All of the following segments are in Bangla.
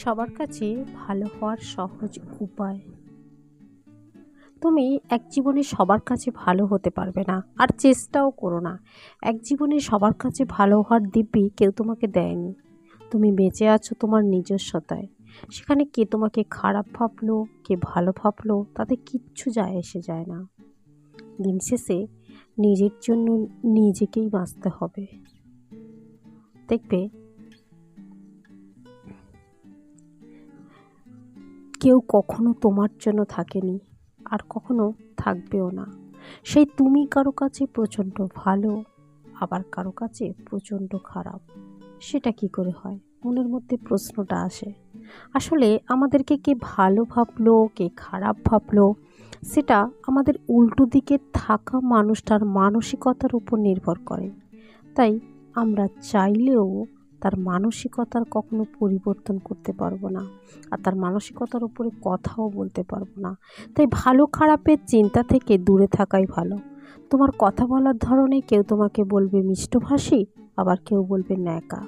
সবার কাছে ভালো হওয়ার সহজ উপায়। তুমি এক জীবনে সবার কাছে ভালো হতে পারবে না, আর চেষ্টাও করো না। এক জীবনে সবার কাছে ভালো হওয়ার দিব্যি কেউ তোমাকে দেয়নি। তুমি বেঁচে আছো তোমার নিজস্বতায়। সেখানে কে তোমাকে খারাপ ভাবলো, কে ভালো ভাবলো, তাতে কিচ্ছু যায় এসে যায় না। দিন শেষে নিজের জন্য নিজেকেই বাঁচতে হবে। দেখবে, কেউ কখনো তোমার জন্য থাকেনি, আর কখনো থাকবেও না। সেই তুমি কারো কাছে প্রচণ্ড ভালো, আবার কারো কাছে প্রচণ্ড খারাপ। সেটা কি করে হয়? মনের মধ্যে প্রশ্নটা আসে। আসলে আমাদেরকে কে ভালো ভাবলো, কে খারাপ ভাবলো, সেটা আমাদের উল্টো দিকে থাকা মানুষটার মানসিকতার উপর নির্ভর করে। তাই আমরা চাইলেও তার মানসিকতার কখনো পরিবর্তন করতে পারবো না, আর তার মানসিকতার উপরে কথাও বলতে পারবো না। তাই ভালো খারাপের চিন্তা থেকে দূরে থাকাই ভালো। তোমার কথা বলার ধরনে কেউ তোমাকে বলবে মিষ্টভাষী, আবার কেউ বলবে ন্যাকা।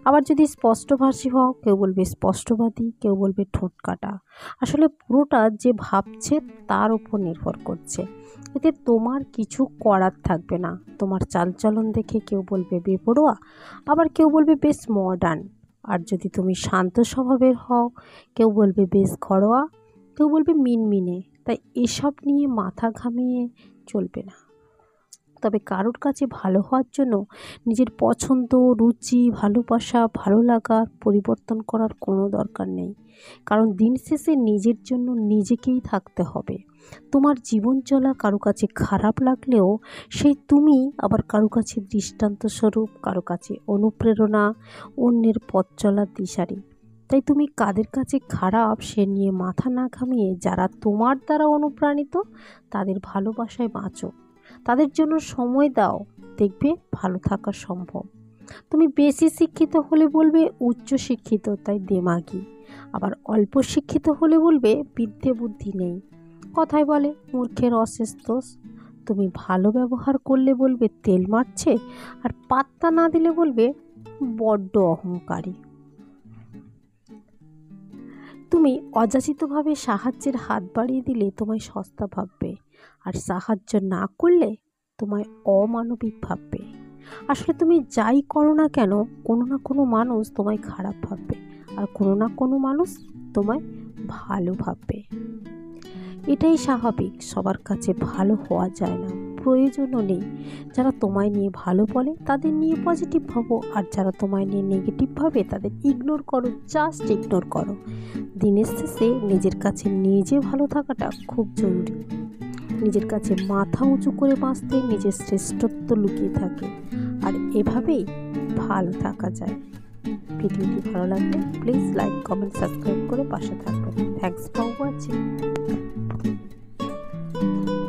আবার যদি স্পষ্টভাষী হও, কেউ বলবে স্পষ্টবাদী, কেউ বলবে ঠোঁট কাটা। আসলে পুরোটা যে ভাবছে তার উপর নির্ভর করছে। এতে তোমার কিছু করার থাকবে না। তোমার চালচলন দেখে কেউ বলবে বেপরোয়া, আবার কেউ বলবে বেশ মডার্ন। আর যদি তুমি শান্ত স্বভাবের হও, কেউ বলবে বেশ ঘরোয়া, কেউ বলবে মিনমিনে। তাই এসব নিয়ে মাথা ঘামিয়ে চলবে না। তবে কারোর কাছে ভালো হওয়ার জন্য নিজের পছন্দ, রুচি, ভালোবাসা, ভালো লাগার পরিবর্তন করার কোনো দরকার নেই। কারণ দিন শেষে নিজের জন্য নিজেকেই থাকতে হবে। তোমার জীবন চলা কারো কাছে খারাপ লাগলেও সেই তুমি আবার কারো কাছে দৃষ্টান্তস্বরূপ, কারো কাছে অনুপ্রেরণা, অন্যের পথ চলার দিশারি। তাই তুমি কাদের কাছে খারাপ সে নিয়ে মাথা না ঘামিয়ে যারা তোমার দ্বারা অনুপ্রাণিত তাদের ভালোবাসায় বাঁচো, তাদের জন্য সময় দাও। দেখবে ভালো থাকা সম্ভব। তুমি বেশি শিক্ষিত হলে বলবে উচ্চ শিক্ষিত তাই দেমাগি, আবার অল্প শিক্ষিত হলে বলবে বিদ্যে বুদ্ধি নেই। কথায় বলে মূর্খের অশেষ দোষ। তুমি ভালো ব্যবহার করলে বলবে তেল মারছে, আর পাত্তা না দিলে বলবে বড্ড অহংকারী। তুমি অযাচিতভাবে সাহায্যের হাত বাড়িয়ে দিলে তোমায় সস্তা ভাববে, আর সাহায্য না করলে তোমায় অমানবিক ভাববে। আসলে তুমি যাই করো না কেন, কোনো না কোনো মানুষ তোমায় খারাপ ভাববে, আর কোনো না কোনো মানুষ তোমায় ভালো ভাববে। এটাই স্বাভাবিক। সবার কাছে ভালো হওয়া যায় না, প্রয়োজনও নেই। যারা তোমায় নিয়ে ভালো বলে তাদের নিয়ে পজিটিভ ভাবো, আর যারা তোমায় নিয়ে নেগেটিভ ভাবে তাদের ইগনোর করো, জাস্ট ইগনোর করো। দিনের শেষে নিজের কাছে নিজে ভালো থাকাটা খুব জরুরি। নিজের কাছে মাথা উঁচু করে বাঁচতে নিজের শ্রেষ্ঠত্ব লুকিয়ে থাকে, আর এভাবেই ভালো থাকা যায়। ভিডিওটি ভালো লাগলে প্লিজ লাইক, কমেন্ট, সাবস্ক্রাইব করে পাশে থাকবেন। Thanks for watching.